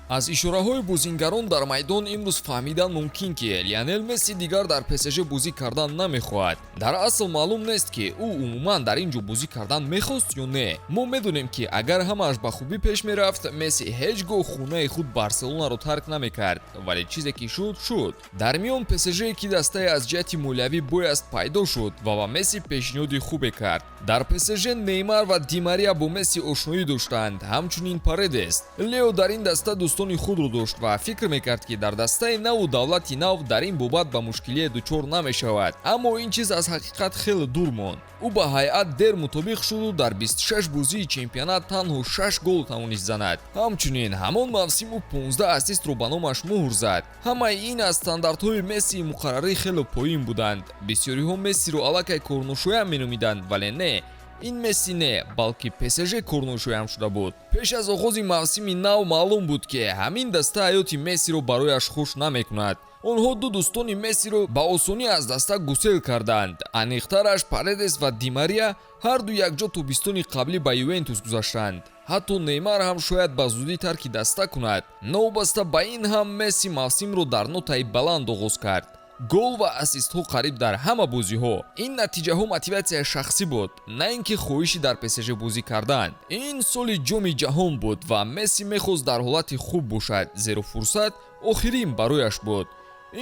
аз ишораҳои бозингарон дар майдон имрӯз фаҳмидан мумкин ки Лионел Месси дигар дар ПСЖ бозӣ кардан намехоҳад. Дар асл маълум нест ки ӯ умуман дар ин ҷо бозӣ кардан мехост ё не. Мо медонем ки агар ҳамааш ба хубӣ пеш мерафт, Месси ҳеҷ гоҳ хунаи худ Барселонаро тарк намекард, вале чизе ки шуд. Дар миён ПСЖ ки дастае аз ҷиҳати молиявӣ бой аст пайдо шуд ва ба Месси пешниҳоди хубе кард. Дар ПСЖ Неймар ва Ди Мария бо Месси ошноӣ доштанд, ҳамчунин Паредес. Лео дар ин даста дӯстони худро дошт ва фикр мекард ки дар дастаи наву давлати нав дар ин бобат ба мушкилие дучор намешавад. Аммо ин чиз аз ҳақиқат хеле дур монд. ӯ ба ҳайат дер мутобиқ шуду дар 26 бозии чемпионат танҳо 6 гол тавонист занад. Ҳамчунин ҳамон мавсим ӯ 15 ассистро ба номаш муҳр зад. Ҳамаи ин аз стандартҳои Мессии муқаррарӣ хеле поин буданд. Бисёриҳо Мессиро аллакай корношоям меномиданд, вале не. Ин Месси не, балки ПСЖ корношоям шуда буд. Пеш аз оғози мавсими нав маълум буд ки ҳамин даста ҳаёти Мессиро барояш хуш намекунад. онҳо ду дӯстони Мессиро ба осонӣ аз даста гусел карданд. Аниқтараш Паредес ва Ди Мария ҳарду якҷо тобистони қаблӣ ба Ювентус гузаштанд. ҳатто Неймар ҳам шояд ба зудӣ тарки даста кунад. Новобаста ба ин ҳам Месси мавсимро дар нотаи баланд оғоз кард. гол ва ассистҳо қариб дар ҳама бозиҳо. Ин натиҷаҳо мотиватсияи шахсӣ буд, на ин ки хоҳиши дар ПСЖ бозӣ кардан. Ин соли ҷоми ҷаҳон буд ва Месси мехост дар ҳолати хуб бошад, зеро фурсат охирин барояш буд.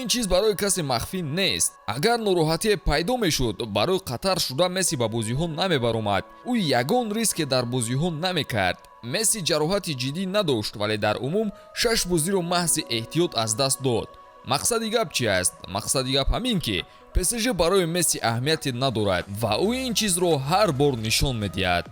ин чиз барои касе махфӣ нест. агар нороҳатие пайдо мешуд, барои қатар шуда Месси ба бозиҳо намебаромад. ӯ ягон риске дар бозиҳо намекард. Месси ҷароҳати ҷиддӣ надошт, вале дар умум 6 бозиро маҳзи эҳтиёт аз даст дод. мақсади гап чи аст? мақсади гап ҳамин ки ПСЖ барои Месси аҳамияте надорад ва ӯ ин чизро ҳар бор нишон медиҳад.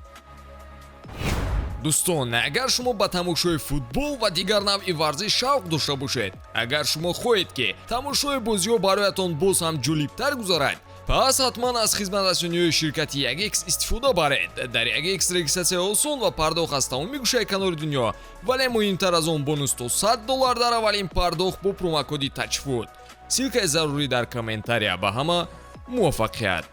дӯстон, агар шумо ба тамошои футбол ва дигар навъи варзиш шавқ дошта бошед, агар шумо хоҳед ки тамошои бозиҳо бароятон боз ҳам ҷолибтар гузарад, пас ҳатман аз хизматрасониҳои ширкати 1x истифода баред. дар 1x регистратсия осон ва пардохт аз тамоми гӯшаи канори дунё, вале муҳимтар аз он бонус то $100 дар аввалин пардохт бо промокоди тачфут. силкаи зарурӣ дар комментария. ба ҳама муваффақият.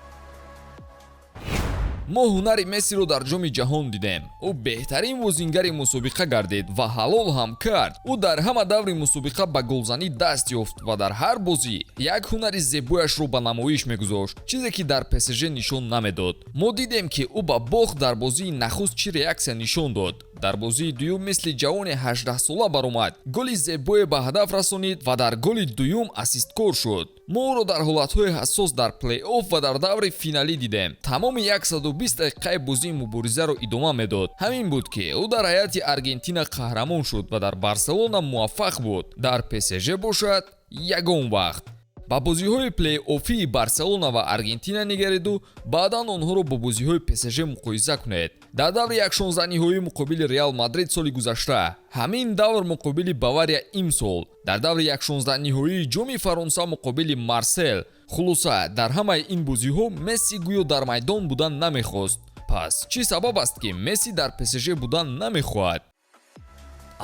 мо ҳунари Мессиро дар ҷоми ҷаҳон дидем. ӯ беҳтарин возингари мусобиқа гардид ва ҳалол ҳам кард. ӯ дар ҳама даври мусобиқа ба голзанӣ даст ёфт ва дар ҳар бозӣ як ҳунари зебояшро ба намоиш мегузошт, чизе ки дар ПСЖ нишон намедод. мо дидем ки ӯ ба бохт дар бозии нахуст чӣ реаксия нишон дод. дар бозии дуюм мисли ҷавони 18-сола баромад, голи зебое ба ҳадаф расонид ва дар голи дуюм ассисткор шуд. мо ӯро дар ҳолатҳои ҳассос дар плей-офф ва дар даври финалӣ дидем. тамоми 120 дақиқаи бозии муборизаро идома медод. ҳамин буд ки ӯ дар ҳайати Аргентина қаҳрамон шуд ва дар Барселона муваффақ буд. дар ПСЖ бошад ягон вақт. ба бозиҳои плей-оффии Барселона ва Аргентина нигариду, баъдан онҳоро бо бозиҳои ПСЖ муқоиса кунед. дар даври 16-ниҳоӣ муқобили Реал Мадрид соли гузашта, ҳамин давр муқобили Бавария имсол, дар даври 16-ниҳоии ҷоми Фаронса муқобили Марсел. хулоса, дар ҳамаи ин бозиҳо Месси гӯё дар майдон будан намехост. пас чӣ сабаб аст ки Месси дар ПСЖ будан намехоҳад?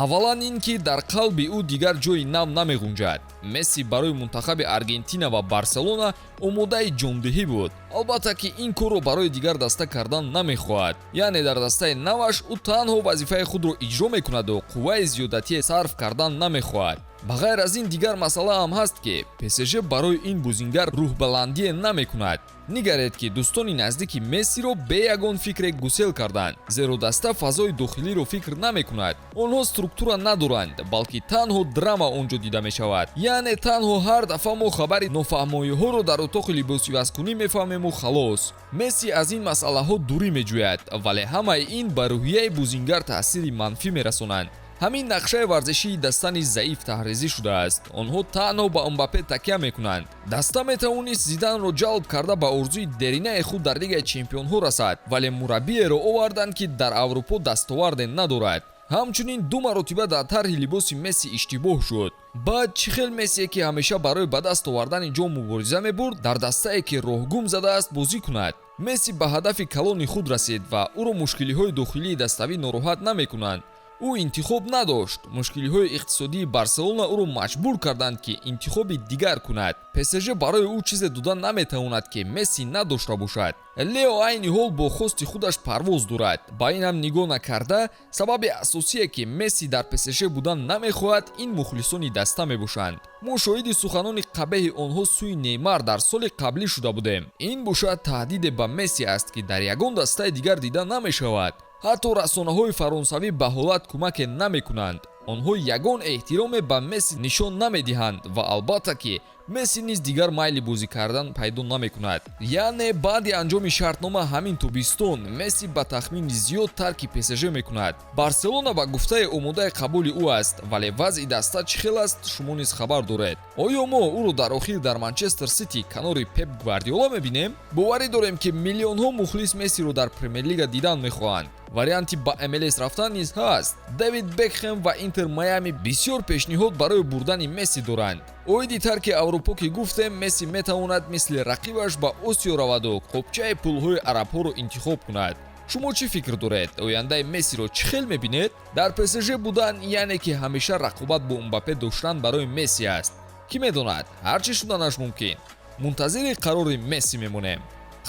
аввалан ин ки дар қалби ӯ дигар ҷои нав намеғунҷад. Месси барои мунтахаби Аргентина ва Барселона омодаи ҷондиҳӣ буд. албатта ки ин корро барои дигар даста кардан намехоҳад. яъне дар дастаи наваш ӯ танҳо вазифаи худро иҷро мекунаду қувваи зиёдатие сарф кардан намехоҳад. ба ғайр аз ин дигар масъала ҳам ҳаст ки ПСЖ барои ин бузингар рӯҳбаландие намекунад. нигаред ки дӯстони наздики Мессиро бе ягон фикре гусел карданд, зеро даста фазои дохилиро фикр намекунад. онҳо структура надоранд, балки танҳо драма онҷо дида мешавад. яъне танҳо ҳар дафъа мо хабари нофаҳмоиҳоро дар утоқи либосивазкунӣ мефаҳмему халос. Месси аз ин масъалаҳо дурӣ меҷӯяд, вале ҳамаи ин ба рӯҳияи бузингар таъсири манфӣ мерасонанд. ҳамин нақшаи варзишии даста низ заиф таҳризӣ шудааст. онҳо танҳо ба Мбаппе такя мекунанд. даста метавонист Зиданро ҷалб карда ба орзуи деринаи худ дар Лигаи Чемпионҳо расад, вале мураббиеро оварданд ки дар Аврупо дастоварде надорад. ҳамчунин ду маротиба дар тарҳи либоси Месси иштибоҳ шуд. баъд чӣ хел Мессие ки ҳамеша барои ба даст овардани ҷом мубориза мебурд, дар дастае ки роҳгум задааст бозӣ кунад? Месси ба ҳадафи калони худ расид ва ӯро мушкилиҳои дохилии даставӣ нороҳат намекунанд. ӯ интихоб надошт. мушкилиҳои иқтисодии барселона ӯро маҷбур карданд ки интихоби дигар кунад. псж барои ӯ чизе дода наметавонад ки месси надошта бошад. лео айни ҳол бо хости худаш парвоз дорад. ба ин ҳам нигоҳ накарда, сабаби асосие ки месси дар псж будан намехоҳад ин мухлисони даста мебошанд. мо шоҳиди суханони қабеҳи онҳо сӯи неймар дар соли қаблӣ шуда будем. ин бошад таҳдиде ба месси аст ки дар ягон дастаи дигар дида намешавад. ҳатто расонаҳои фаронсавӣ ба ҳолат кӯмаке намекунанд. онҳо ягон эҳтироме ба месси нишон намедиҳанд ва албатта ки месси низ дигар майли бозӣ кардан пайдо намекунад. яъне баъди анҷоми шартнома ҳамин тобистон месси ба тахмини зиёд тарки псж мекунад. барселона ба гуфтаи омодаи қабули ӯ аст, вале вазъи даста чӣ хел аст шумо низ хабар доред. оё мо ӯро дар охир дар манчестер сити канори пеп гвардиола мебинем? боварӣ дорем ки миллионҳо мухлис мессиро дар премер-лига дидан мехоҳанд. варианти ба MLS рафтан низ ҳаст. дэвид бекхэм ва интер майами бисёр пешниҳод барои бурдани месси доранд. оиди тарки аврупо ки гуфтем, месси метавонад мисли рақибаш ба осиё раваду қопчаи пулҳои арабҳоро интихоб кунад. шумо чӣ фикр доред? ояндаи мессиро чӣ хел мебинед? дар псж будан яъне ки ҳамеша рақобат бо мбаппе доштан барои месси аст. кӣ медонад, ҳар чӣ шуданаш мумкин. мунтазири қарори месси мемонем.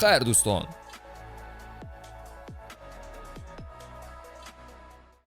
хайр дӯстон.